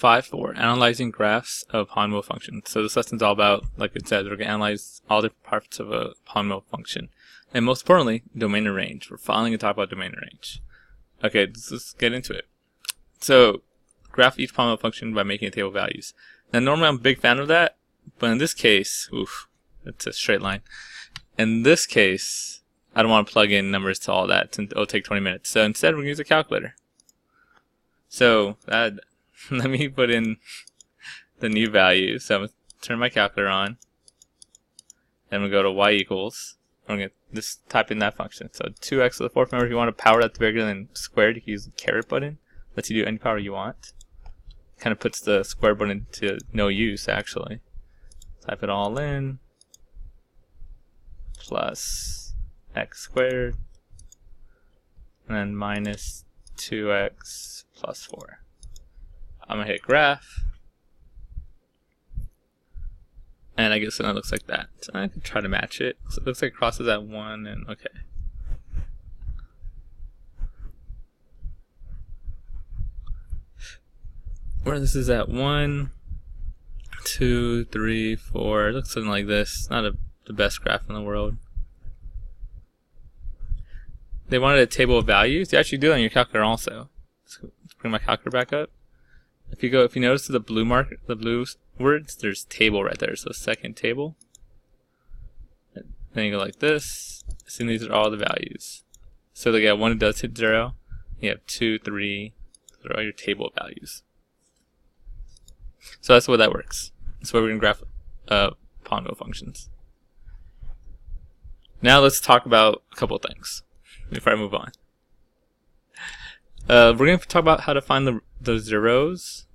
5.4, analyzing graphs of polynomial functions. So this lesson's all about, like it says, we're going to analyze all different parts of a polynomial function. And most importantly, domain and range. We're finally going to talk about domain and range. Okay, let's get into it. So, graph each polynomial function by making a table of values. Now normally I'm a big fan of that, but in this case, it's a straight line. In this case, I don't want to plug in numbers to all that, it'll take 20 minutes. So instead we're going to use a calculator. So, let me put in the new value. So I'm going to turn my calculator on. And we'll go to y equals. I'm going to just type in that function. So 2x to the fourth. Remember, if you want to power that to bigger than squared, you can use the caret button. Lets you do any power you want. Kind of puts the square button to no use, actually. Type it all in. Plus x squared. And then minus 2x plus 4. I'm going to hit graph. And I guess it looks like that. So I can try to match it. So it looks like it crosses at 1 and okay. Where this is at 1, 2, 3, 4. It looks something like this. Not the best graph in the world. They wanted a table of values. You actually do that on your calculator also. Let's bring my calculator back up. If you notice the blue words, there's table right there. So second table. Then you go like this. Assume these are all the values. So like when it does hit 0, you have 2, 3. Those are all your table values. So that's the way that works. That's why we're going to graph polynomial functions. Now let's talk about a couple of things before I move on. We're going to talk about how to find the zeros,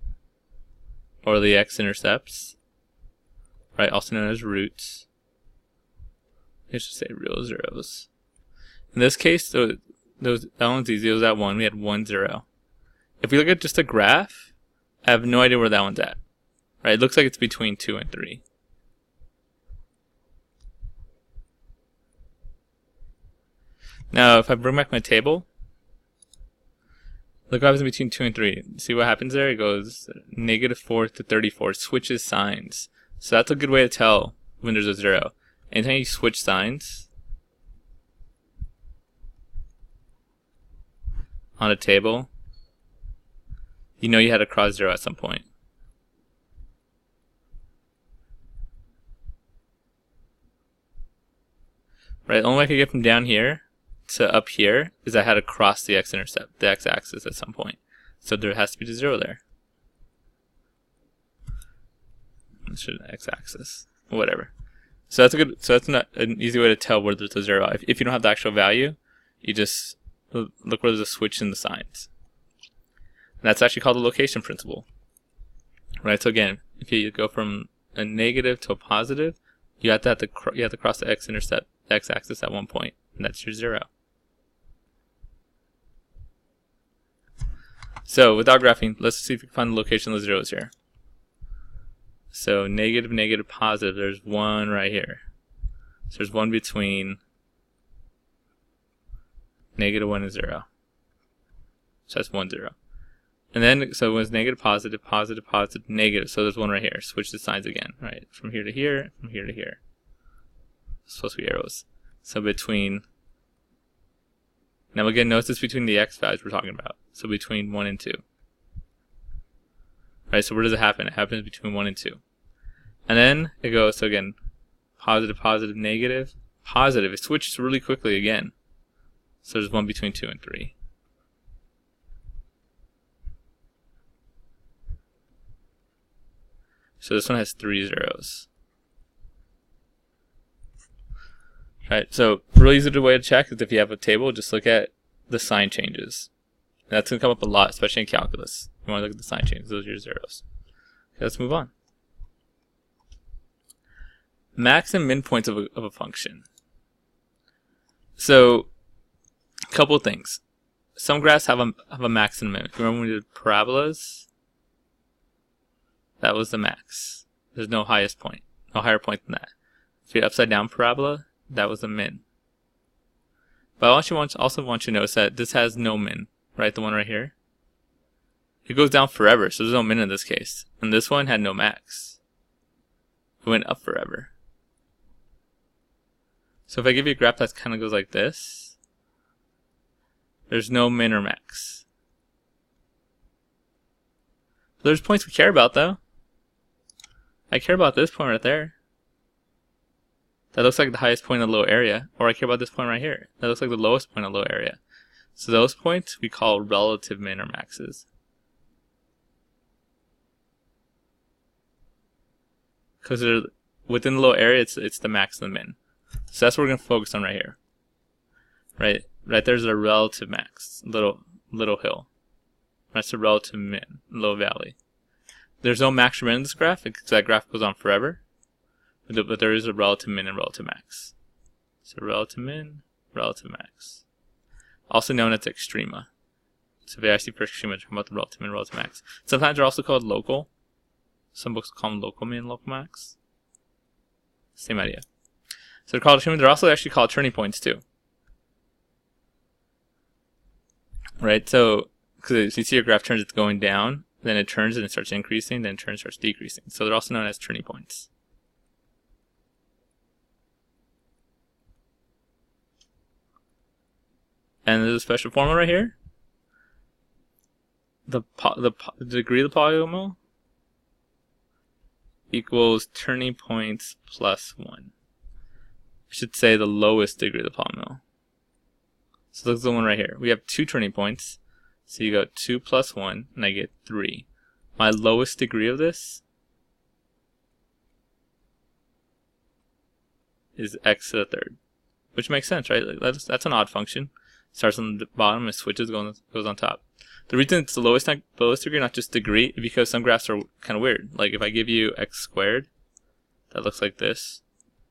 or the x-intercepts, right? Also known as roots. Let's just say real zeros. In this case, that one's easy. It was at 1. We had 1, 0. If we look at just a graph, I have no idea where that one's at. Right? It looks like it's between 2 and 3. Now, if I bring back my table, look what happens between 2 and 3. See what happens there? It goes -4 to 34. It switches signs. So that's a good way to tell when there's a 0. Anytime you switch signs on a table, you know you had to cross 0 at some point. Right? The only way I could get from down here to up here is I had to cross the x-intercept, the x-axis at some point. So there has to be a 0 there. X-axis, whatever. So that's not an easy way to tell where there's a 0. If you don't have the actual value, you just look where there's a switch in the signs. And that's actually called the location principle. Right? So again, if you go from a negative to a positive, you have to cross the x-intercept, the x-axis at one point, and that's your 0. So without graphing, let's see if we can find the location of the zeros here. So negative, negative, positive, there's 1 right here. So there's 1 between -1 and 0. So that's 1, 0. And then, so when it's negative, positive, positive, positive, negative, so there's 1 right here. Switch the signs again, right? From here to here, from here to here. It's supposed to be arrows. So between, now again, notice it's between the x values we're talking about. So between 1 and 2. Right, so where does it happen? It happens between 1 and 2. And then it goes, so again, positive, positive, negative, positive. It switches really quickly again. So there's 1 between 2 and 3. So this one has 3 zeros. Right, so really easy way to check is if you have a table, just look at the sign changes. And that's going to come up a lot, especially in calculus. You want to look at the sign changes. Those are your zeros. Okay, let's move on. Max and min points of a function. So, a couple of things. Some graphs have a max and a min. If you remember when we did parabolas, that was the max. There's no highest point, no higher point than that. If you're upside down parabola, that was a min. But I also want you to notice that this has no min, right? The one right here. it goes down forever, so there's no min in this case. And this one had no max. It went up forever. So if I give you a graph that kind of goes like this, there's no min or max. There's points we care about though. I care about this point right there. That looks like the highest point in the low area. Or I care about this point right here. That looks like the lowest point in the low area. So those points we call relative min or maxes. Because they're within the low area, it's the max and the min. So that's what we're going to focus on right here. Right there's a relative max, little hill. That's a relative min, low valley. There's no max or min in this graph because that graph goes on forever. But there is a relative min and relative max. So relative min, relative max. Also known as extrema. So if you actually for extrema, talk about the relative min, relative max. Sometimes they're also called local. Some books call them local min, local max. Same idea. So they're called extrema. They're also actually called turning points too. Right? So, because you see your graph turns, it's going down, then it turns and it starts increasing, then it turns, starts decreasing. So they're also known as turning points. And there's a special formula right here. The degree of the polynomial equals turning points plus 1. I should say the lowest degree of the polynomial. So look at the one right here. We have 2 turning points. So you go 2 plus 1, and I get 3. My lowest degree of this is x to the third. Which makes sense, right? Like that's an odd function. Starts on the bottom and switches, goes on top. The reason it's the lowest degree, not just degree, is because some graphs are kind of weird. Like if I give you x squared, that looks like this.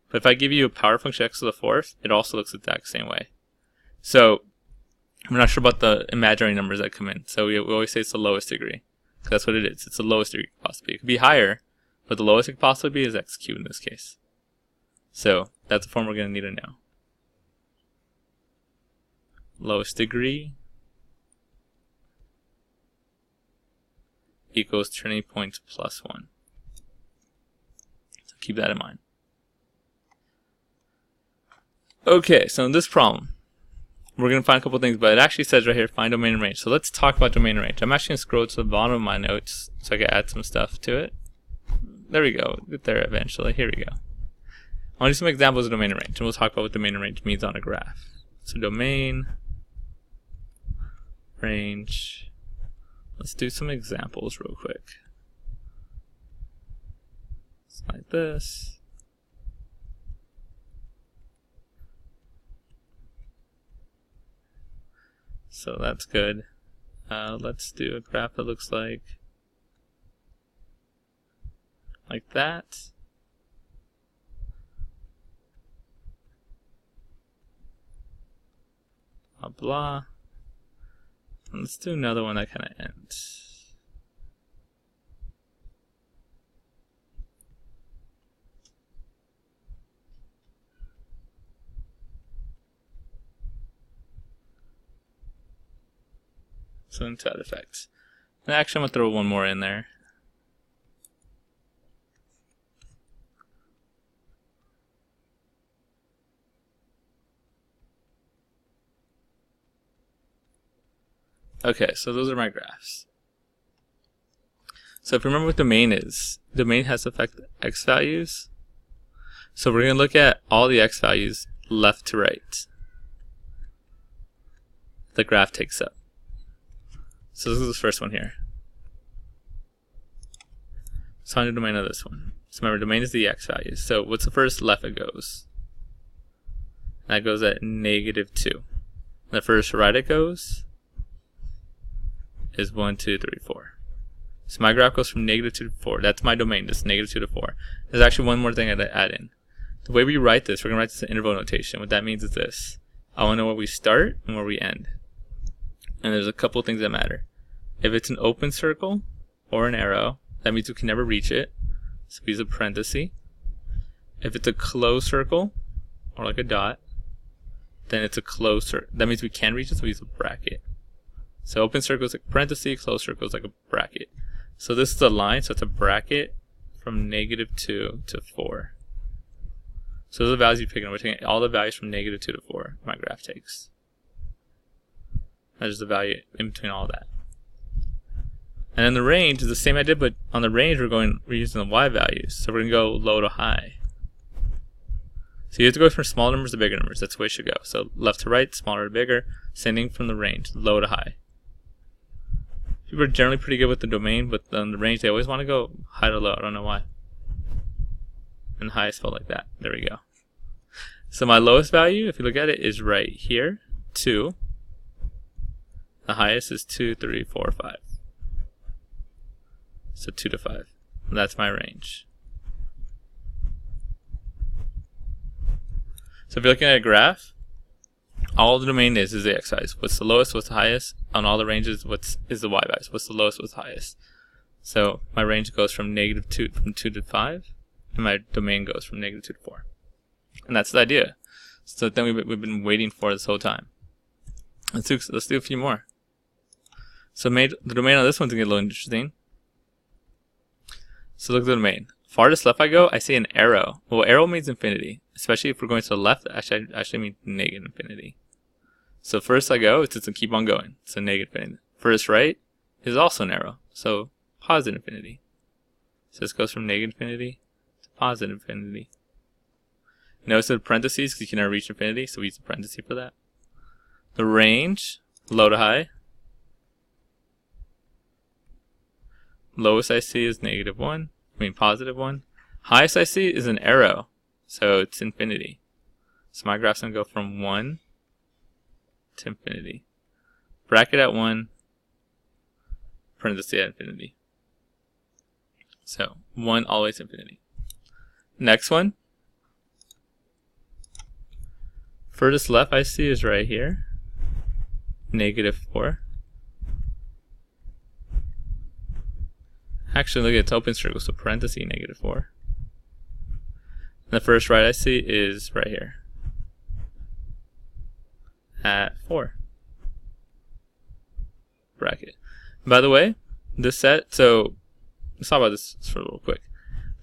But if I give you a power function x to the 4th, it also looks the exact same way. So I'm not sure about the imaginary numbers that come in. So we always say it's the lowest degree. That's what it is. It's the lowest degree possibly. It could be higher, but the lowest it could possibly be is x cubed in this case. So that's the form we're going to need to know. Lowest degree equals turning points plus 1. So keep that in mind. Okay, so in this problem, we're going to find a couple things, but it actually says right here, find domain and range. So let's talk about domain and range. I'm actually going to scroll to the bottom of my notes so I can add some stuff to it. There we go. Get there eventually. Here we go. I want to do some examples of domain and range, and we'll talk about what domain and range means on a graph. So domain, range. Let's do some examples real quick. It's like this. So that's good. Let's do a graph that looks like that. Blah blah. And let's do another one that kind of ends. So into that effect. And actually I'm going to throw one more in there. Okay, so those are my graphs. So if you remember what domain is, domain has to affect x values. So we're going to look at all the x values left to right the graph takes up. So this is the first one here. So find the domain of this one. So remember, domain is the x values. So what's the first left it goes? That goes at -2. The first right it goes is 1, 2, 3, 4. So my graph goes from -2 to 4. That's my domain, this -2 to 4. There's actually one more thing I had to add in. The way we write this, we're going to write this in interval notation. What that means is this. I want to know where we start and where we end. And there's a couple things that matter. If it's an open circle or an arrow, that means we can never reach it. So we use a parenthesis. If it's a closed circle, or like a dot, then it's a closed circle. That means we can reach it, so we use a bracket. So open circle is like a parenthesis, closed circle is like a bracket. So this is a line, so it's a bracket from -2 to 4. So those are the values you're picking. We're taking all the values from -2 to 4, my graph takes. That's just the value in between all that. And then the range is the same idea, but on the range we're using the y values. So we're going to go low to high. So you have to go from small numbers to bigger numbers. That's the way it should go. So left to right, smaller to bigger, sending from the range, low to high. People are generally pretty good with the domain, but on the range they always want to go high to low. I don't know why. And high is spelled like that. There we go. So my lowest value, if you look at it, is right here, 2. The highest is 2, 3, 4, 5. So 2 to 5. And that's my range. So if you're looking at a graph, all the domain is the x values. What's the lowest, what's the highest? On all the ranges, is the y values? What's the lowest, what's the highest? So my range goes from -2 to 5, and my domain goes from -2 to 4. And that's the idea. So then we've been waiting for this whole time. Let's do a few more. So the domain on this one's gonna get a little interesting. So look at the domain. Farthest left I go, I see an arrow. Well, arrow means infinity, especially if we're going to the left. Actually means negative infinity. So first I go, it's just to keep on going. So negative infinity. First right is also an arrow, so positive infinity. So this goes from negative infinity to positive infinity. Notice the parentheses because you can never reach infinity, so we use the parentheses for that. The range, low to high. Lowest I see is -1. I mean positive 1. Highest I see is an arrow, so it's infinity. So my graph's gonna go from 1 to infinity. Bracket at 1, parenthesis at infinity. So 1 all the way to infinity. Next one. Furthest left I see is right here, -4. Actually, look at its open circle, so parenthesis -4. And the first right I see is right here at 4. Bracket. By the way, this set, so let's talk about this for a little quick.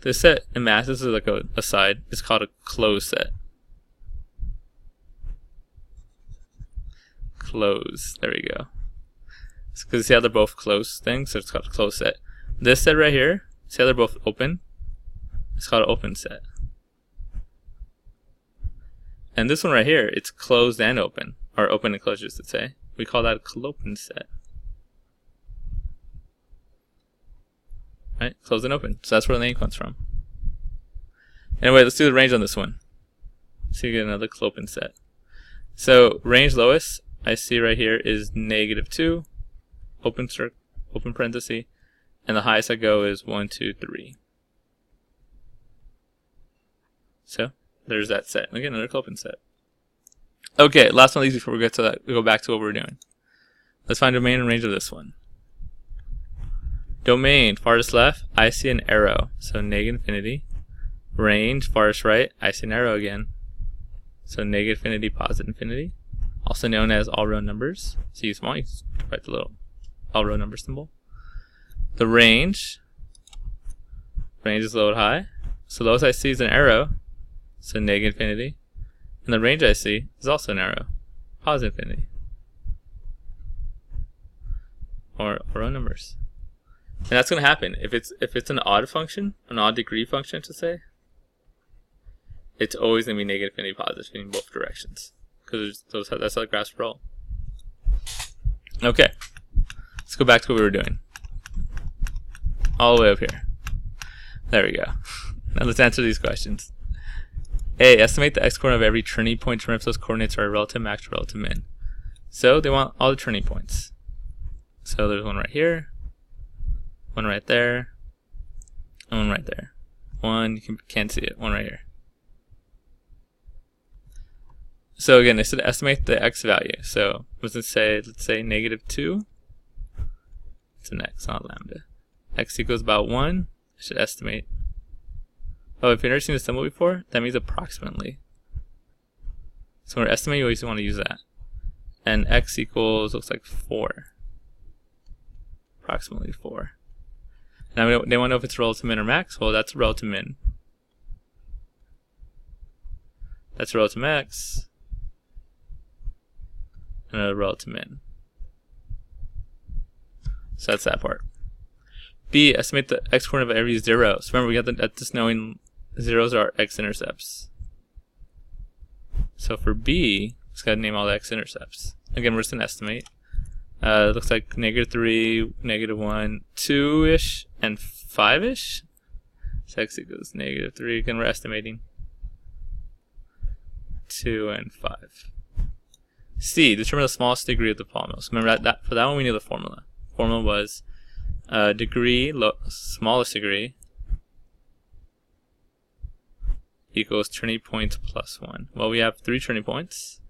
This set in math, this is like a side, it's called a closed set. Close. There we go. It's because see how they're both closed things, so it's called a closed set. This set right here, see how they're both open? It's called an open set. And this one right here, it's closed and open, or open and closed, just to say. We call that a clopen set. Right? Closed and open. So that's where the name comes from. Anyway, let's do the range on this one. So you get another clopen set. So range lowest I see right here is -2, open circle, open parenthesis, and the highest I go is 1, 2, 3. So there's that set. Again, another clopen set. Okay, last one of these before we get to that. We go back to what we're doing. Let's find domain and range of this one. Domain, farthest left, I see an arrow, so -infinity. Range, farthest right, I see an arrow again, so -infinity, positive infinity. Also known as all row numbers. So you small, you write the little all row number symbol. The range is low to high. So lowest I see is an arrow, so -infinity. And the range I see is also an arrow, positive infinity. Or row numbers. And that's going to happen if it's an odd function, an odd degree function to say. It's always going to be negative infinity, positive in both directions, because that's how the graphs roll. Okay, let's go back to what we were doing. All the way up here. There we go. Now let's answer these questions. A. Estimate the x-coordinate of every turning point. Determine if those coordinates are relative max or relative min. So they want all the turning points. So there's one right here, one right there, and one right there. One, you can't see it, one right here. So again, they said estimate the x value. So what does it say? Let's say -2. It's an x, not lambda. X equals about 1. I should estimate. Oh, if you've never seen the symbol before, that means approximately. So when we're estimating, you always want to use that. And x equals, looks like 4. approximately 4. Now they want to know if it's relative min or max. Well, that's relative min. That's relative max. And a relative min. So that's that part. B, estimate the x-coordinate of every 0. So remember, we got that just knowing zeros are x-intercepts. So for B, just got to name all the x-intercepts. Again, we're just going to estimate. It looks like -3, -1, 2-ish, and 5-ish. So x equals -3. Again, we're estimating. 2 and 5. C, determine the smallest degree of the polynomial. So remember that for that one we knew the formula. Formula was degree, smallest degree, equals turning point plus 1. Well, we have 3 turning points.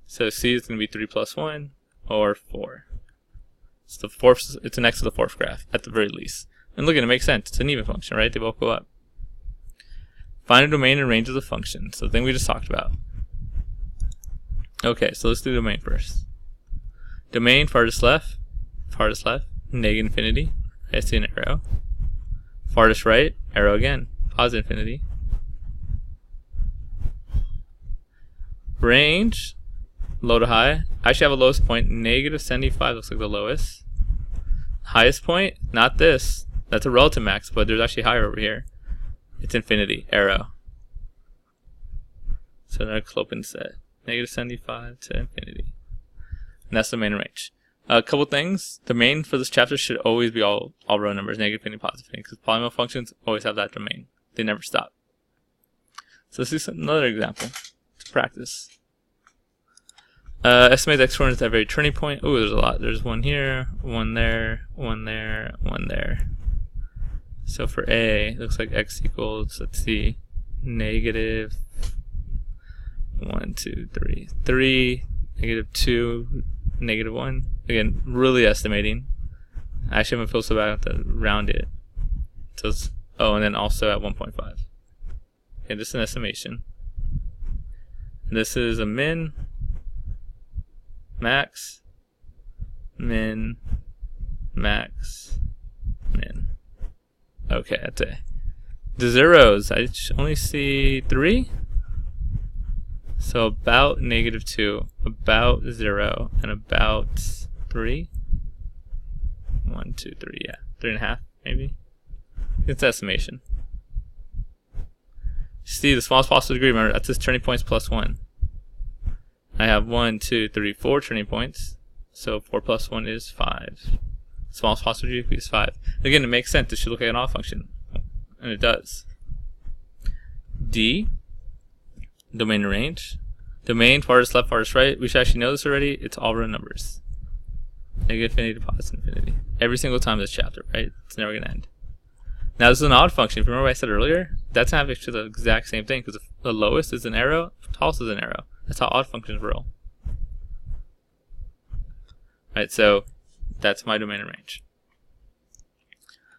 So C is going to be 3 plus 1, or 4. It's the fourth. It's an x to the fourth graph, at the very least. And look at it, makes sense. It's an even function, right? They both go up. Find a domain and range of the function. So the thing we just talked about. Okay, so let's do domain first. Domain, farthest left, negative infinity. I see an arrow. Farthest right, arrow again, positive infinity. Range, low to high. I actually have a lowest point, -75 looks like the lowest. Highest point, not this. That's a relative max, but there's actually higher over here. It's infinity, arrow. So another clopin set. -75 to infinity. And that's the domain range. A couple things. The domain for this chapter should always be all row numbers, negative infinity, positive infinity, because polynomial functions always have that domain. They never stop. So let's do another example to practice. Estimate the x-coordinates at every turning point. Oh, there's a lot. There's one here, one there, one there, one there. So for A, it looks like x equals, let's see, -1, 2, 3, 3, -2, -1. Again, really estimating. I actually haven't feel so bad I have to round it. So it's, oh, and then also at 1.5. Okay, this is an estimation. And this is a min, max, min, max, min. Okay, that's A. The zeros, I only see 3. So about -2, about 0, and about 3. 1, 2, 3, yeah. 3.5, maybe. It's estimation. See, the smallest possible degree, remember, that's just turning points plus 1. I have 1, 2, 3, 4 turning points. So 4 plus 1 is 5. Smallest possible degree is 5. Again, it makes sense. It should look like an odd function. And it does. D, domain and range. Domain, farthest left, farthest right. We should actually know this already. It's all row numbers. Negative infinity to positive infinity. Every single time this chapter, right? It's never going to end. Now, this is an odd function. If you remember what I said earlier, that's not actually the exact same thing, because the lowest is an arrow, the tallest is an arrow. That's how odd functions roll. Right, so that's my domain and range.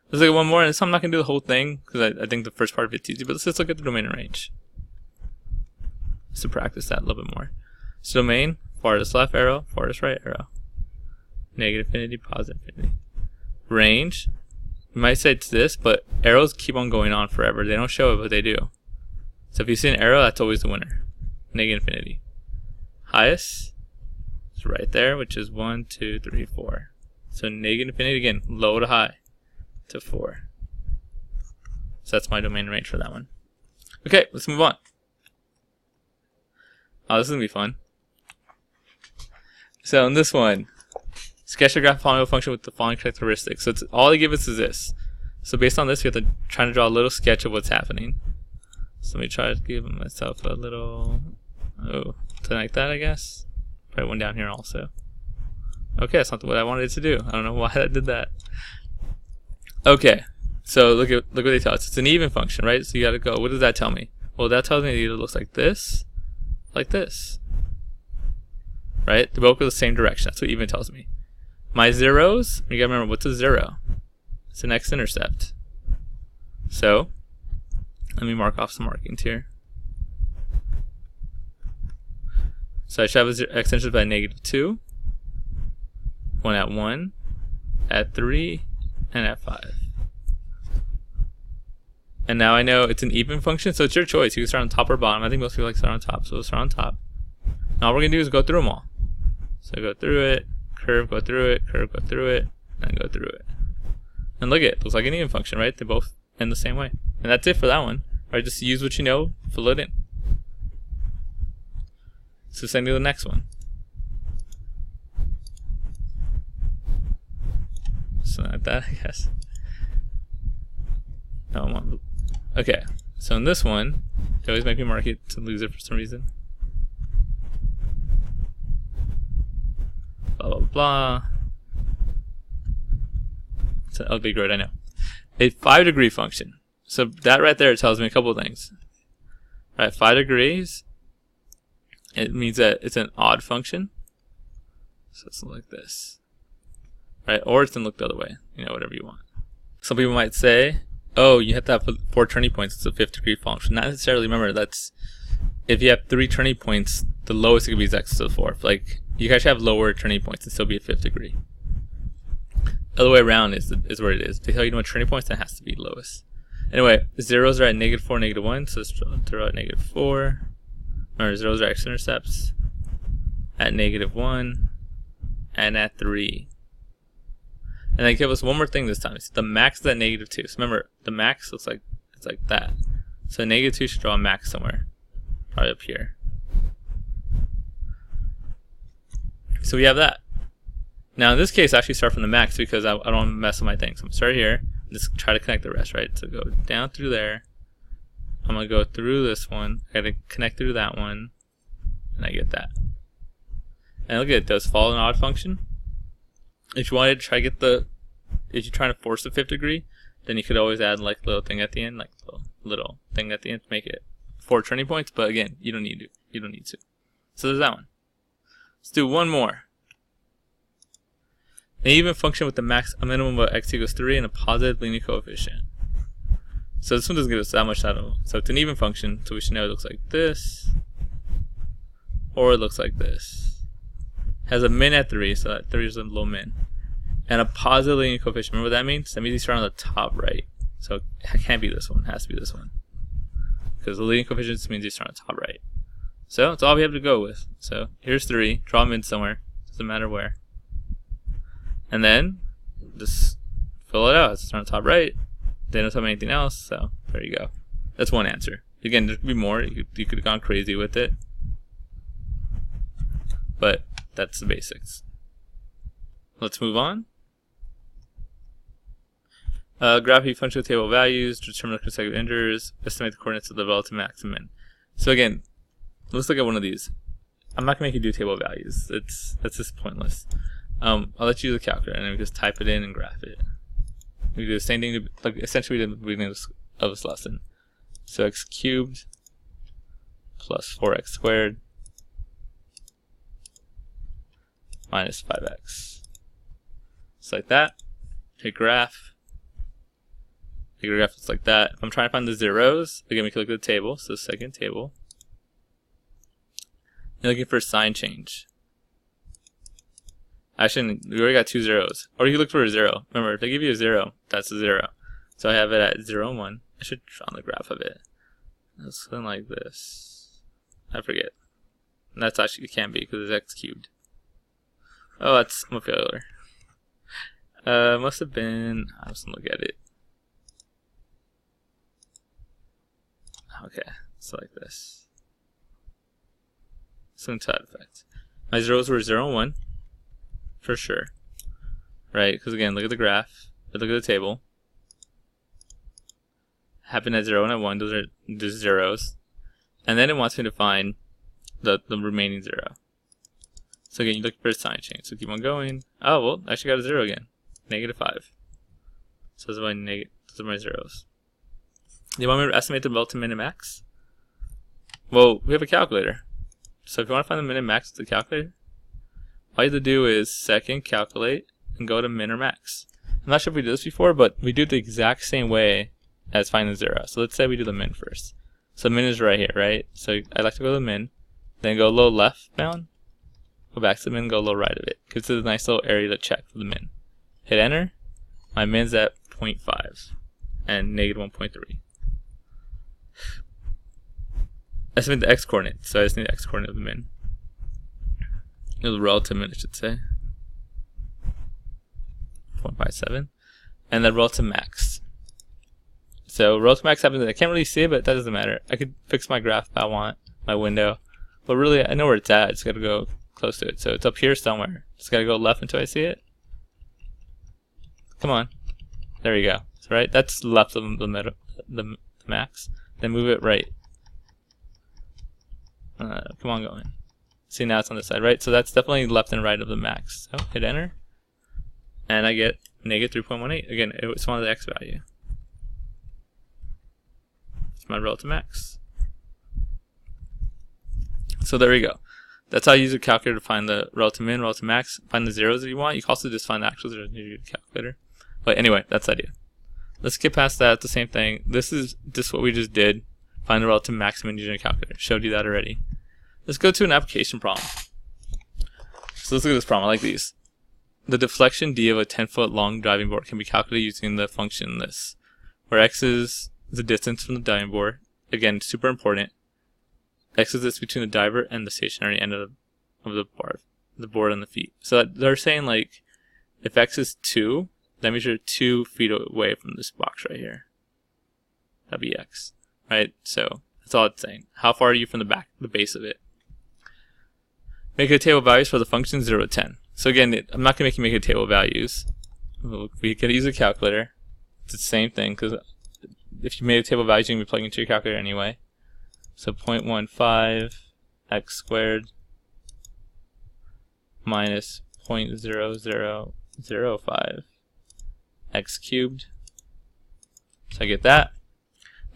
Let's look at one more, and I'm not going to do the whole thing, because I think the first part of it's easy, but let's just look at the domain and range. Just to practice that a little bit more. So domain, farthest left arrow, farthest right arrow. Negative infinity, positive infinity. Range, you might say it's this, but arrows keep on going on forever. They don't show it, but they do. So if you see an arrow, that's always the winner. Negative infinity. Highest is right there, which is 1, 2, 3, 4. So negative infinity, again, low to high to 4. So that's my domain range for that one. Okay, let's move on. Oh, this is going to be fun. So in this one, sketch a graph polynomial function with the following characteristics. So it's, all they give us is this. So based on this, we have to try to draw a little sketch of what's happening. So let me try to give myself a little, something like that, I guess. Probably one down here also. Okay, that's not what I wanted it to do. I don't know why I did that. Okay, so look what they tell us. It's an even function, right? So you got to go. What does that tell me? Well, that tells me it either looks like this, right? They both go the same direction. That's what even tells me. My zeros, you got to remember, what's a 0? It's an x-intercept. So let me mark off some markings here. So I should have an x-intercept by -2. one at 1, at 3, and at 5. And now I know it's an even function, so it's your choice. You can start on top or bottom. I think most people like to start on top, so we'll start on top. Now all we're going to do is go through them all. So go through it, curve, go through it, curve, go through it, and go through it. And look at it. Looks like an even function, right? They both end the same way. And that's it for that one. Right? Just use what you know, fill it in. So send me to the next one. So like that, I guess. No, okay. So in this one, they always make me mark it to lose it for some reason. Blah blah blah. So, oh, big road, I know. A 5-degree function. So that right there tells me a couple of things. Right, 5 degrees. It means that it's an odd function. So it's like this. Right, or it can look the other way. You know, whatever you want. Some people might say, oh, you have to have 4 turning points. It's a 5th-degree function. Not necessarily. Remember, that's if you have 3 turning points, the lowest it could be is x to the 4th. Like, you can actually have lower turning points and still be a 5th degree. Other way around is where it is. If they tell you no more turning points, that has to be lowest. Anyway, zeros are at -4, -1, so let's throw out -4. Remember, zeros are x-intercepts at -1 and at 3. And they give us one more thing this time. It's the max is at -2. So remember, the max looks like it's like that. So -2 should draw a max somewhere, probably up here. So we have that. Now in this case, I actually start from the max because I don't want to mess with my things. So I'm gonna start here. And just try to connect the rest, right? So go down through there. I'm gonna go through this one. I gotta connect through that one, and I get that. And look at it, does follow an odd function. If you wanted to try to get if you're trying to force the 5th degree, then you could always add like a little thing at the end, like a little thing at the end to make it 4 turning points. But again, you don't need to. You don't need to. So there's that one. Let's do one more. An even function with a minimum of x equals 3 and a positive linear coefficient. So this one doesn't give us that much out of it. So it's an even function, so we should know it looks like this, or it looks like this. Has a min at 3, so that 3 is a low min. And a positive linear coefficient. Remember what that means? That means you start on the top right. So it can't be this one. It has to be this one. Because the linear coefficient means you start on the top right. So that's all we have to go with. So here's 3. Draw a min somewhere. Doesn't matter where. And then just fill it out. It's on the top right. They don't tell me anything else. So there you go. That's one answer. Again, there could be more. You could have gone crazy with it. But that's the basics. Let's move on. Graph a function with table values, determine the consecutive integers, estimate the coordinates of the relative max and min. So again, let's look at one of these. I'm not gonna make you do table values. That's just pointless. I'll let you use a calculator and then we just type it in and graph it. We do the same thing, like essentially we did at the beginning of this lesson. So x cubed plus 4x squared minus 5x. Just like that. Hit graph. Your graph looks like that. If I'm trying to find the zeros, again we can look at the table. So second table. You're looking for a sign change. Actually, we already got 2 zeros. Or you can look for a 0. Remember, if they give you a 0, that's a 0. So I have it at 0 and 1. I should draw on the graph of it. It's something like this. I forget. And that's actually, it can't be because it's x cubed. Oh, that's I'm a failure. Must have been, I was gonna look at it. Okay, so like this. Some side effect. My zeros were 0 and 1. For sure. Right, because again, look at the graph. Look at the table. Happen at 0 and at 1, those are just zeros. And then it wants me to find the remaining 0. So again, you look for a sign change. So keep on going. Oh, well, I actually got a 0 again. -5. So those are my zeros. Do you want me to estimate the relative min and max? Well, we have a calculator. So if you want to find the min and max with the calculator, all you have to do is second calculate and go to min or max. I'm not sure if we did this before, but we do it the exact same way as finding 0. So let's say we do the min first. So min is right here, right? So I like to go to the min, then go low left bound, go back to the min, go a little right of it. Gives it a nice little area to check for the min. Hit enter. My min's at 0.5 and negative 1.3. Estimate the x coordinate, so I just need the x coordinate of the min. It was relative min, I should say. 0.57. And then relative max. So relative max happens, I can't really see it, but that doesn't matter. I could fix my graph if I want, my window. But really, I know where it's at. I just gotta go close to it. So it's up here somewhere. Just gotta go left until I see it. Come on. There you go. So right, that's left of the middle, the max. Then move it right. Come on, go in. See, now it's on this side, right? So that's definitely left and right of the max. So hit enter. And I get negative 3.18. Again, it's one of the x value. It's my relative max. So there we go. That's how you use a calculator to find the relative min, relative max, find the zeros that you want. You can also just find the actual zeros in your calculator. But anyway, that's the idea. Let's get past that. The same thing. This is just what we just did. Find the relative maximum using a calculator. Showed you that already. Let's go to an application problem. So let's look at this problem. I like these. The deflection d of a 10-foot long diving board can be calculated using the function this, where x is the distance from the diving board. Again, super important. X is this between the diver and the stationary end of the board and the feet. So they're saying, like, if x is 2, that means you're 2 feet away from this box right here. That'd be x, right? So that's all it's saying. How far are you from the base of it? Make a table of values for the function 0 to 10. So again, I'm not going to make you make a table of values. We could use a calculator. It's the same thing, because if you made a table of values, you can be plugging into your calculator anyway. So 0.15 x squared minus 0.0005 x cubed. So I get that.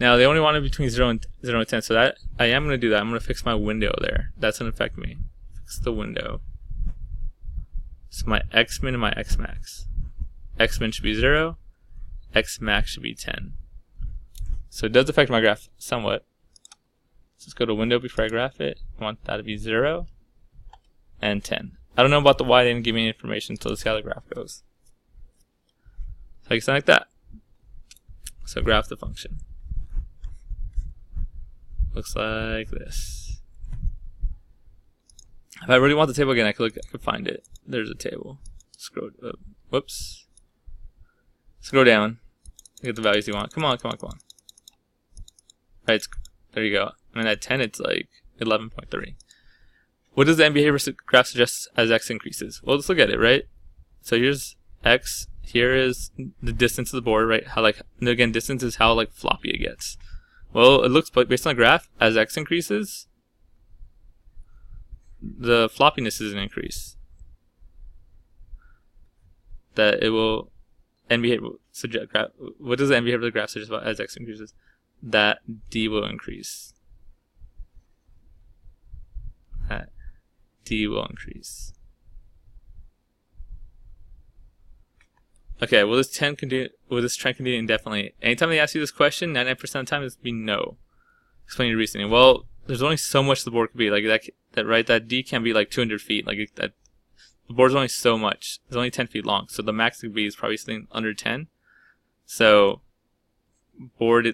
Now they only want it between 0 and 10, so that I am going to do that. I'm going to fix my window there. That's going to affect me. Fix the window. So my x min and my x max. X min should be 0. X max should be 10. So it does affect my graph somewhat. Let's go to window before I graph it. I want that to be 0 and 10. I don't know about the y, they didn't give me any information, so let's see how the graph goes. So I can like that. So graph the function. Looks like this. If I really want the table again, I could find it. There's a table. Scroll up. Whoops. Scroll down. Get the values you want. Come on, come on, come on. Right, there you go. And at 10, it's like 11.3. What does the end behavior graph suggest as x increases? Well, let's look at it, right? So here's x. Here is the distance of the board, right? How, like, and again, distance is how, like, floppy it gets. Well, it looks, based on the graph, as x increases, the floppiness is an increase. That it will, end behavior suggest, what does the end behavior of the graph suggest about as x increases? That d will increase. That d will increase. Okay, will this trend continue indefinitely? Anytime they ask you this question, 99% of the time it's be no. Explain your reasoning. Well, there's only so much the board could be. Like that d can be like 200 feet. Like that, the board's only so much. It's only 10 feet long. So the max it could be is probably something under 10. So board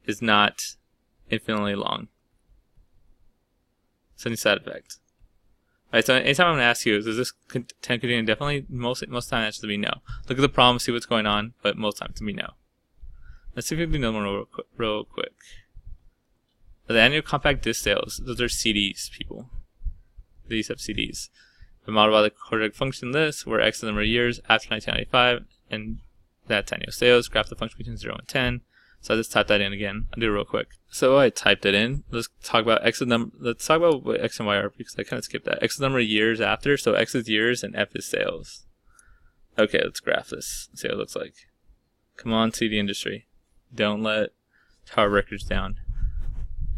is not infinitely long. It's any side effect. Alright, so anytime I'm going to ask you, does this trend continue indefinitely? Most of the time, the answer to be no. Look at the problem, see what's going on, but most of the time it's going to be no. Let's see if we can do another one real quick. The annual compact disc sales, those are CDs, people. These have CDs. They're modeled by the quadratic function list, where x is the number of years after 1995, and that's annual sales. Graph the function between 0 and 10. So I just typed that in again. I'll do it real quick. So I typed it in. Let's talk about x number. Let's talk about what x and y are, because I kind of skipped that. X is the number of years after. So x is years and f is sales. Okay, let's graph this. See what it looks like. Come on, CD industry. Don't let Tower Records down.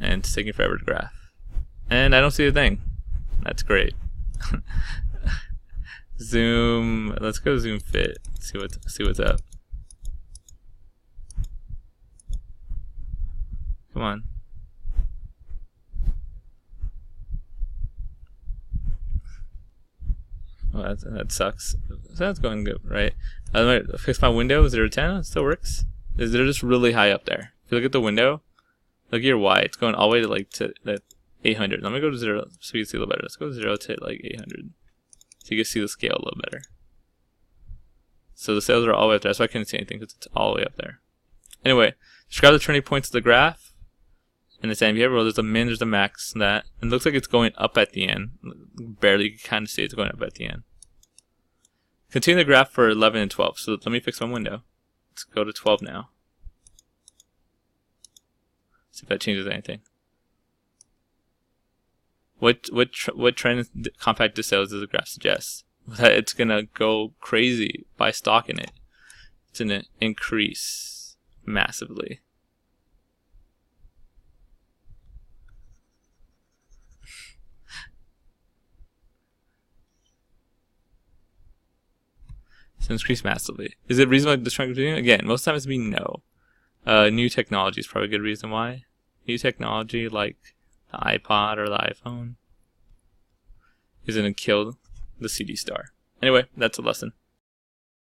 And it's taking forever to graph. And I don't see a thing. That's great. Zoom. Let's go zoom fit. See what's up. Come on. Well, that sucks. So that's going good, right? I might fix my window 0 to 10. It still works. They're just really high up there. If you look at the window, look at your Y. It's going all the way to like to that 800. Let me go to 0 so you can see a little better. Let's go 0 to like 800, so you can see the scale a little better. So the cells are all the way up there. That's why I couldn't see anything, because it's all the way up there. Anyway, describe the turning points of the graph. In the same behavior, there's a min, there's a max, that. And it looks like it's going up at the end. Barely, you can kind of see it's going up at the end. Continue the graph for 11 and 12. So let me fix my window. Let's go to 12 now. See if that changes anything. What trend compact disk cells does the graph suggest? That it's gonna go crazy by stocking it. It's gonna increase massively. It's increased massively. Is it reasonable to continue? Again, most times it'd be no. New technology is probably a good reason why. New technology like the iPod or the iPhone is gonna kill the CD star. Anyway, that's a lesson.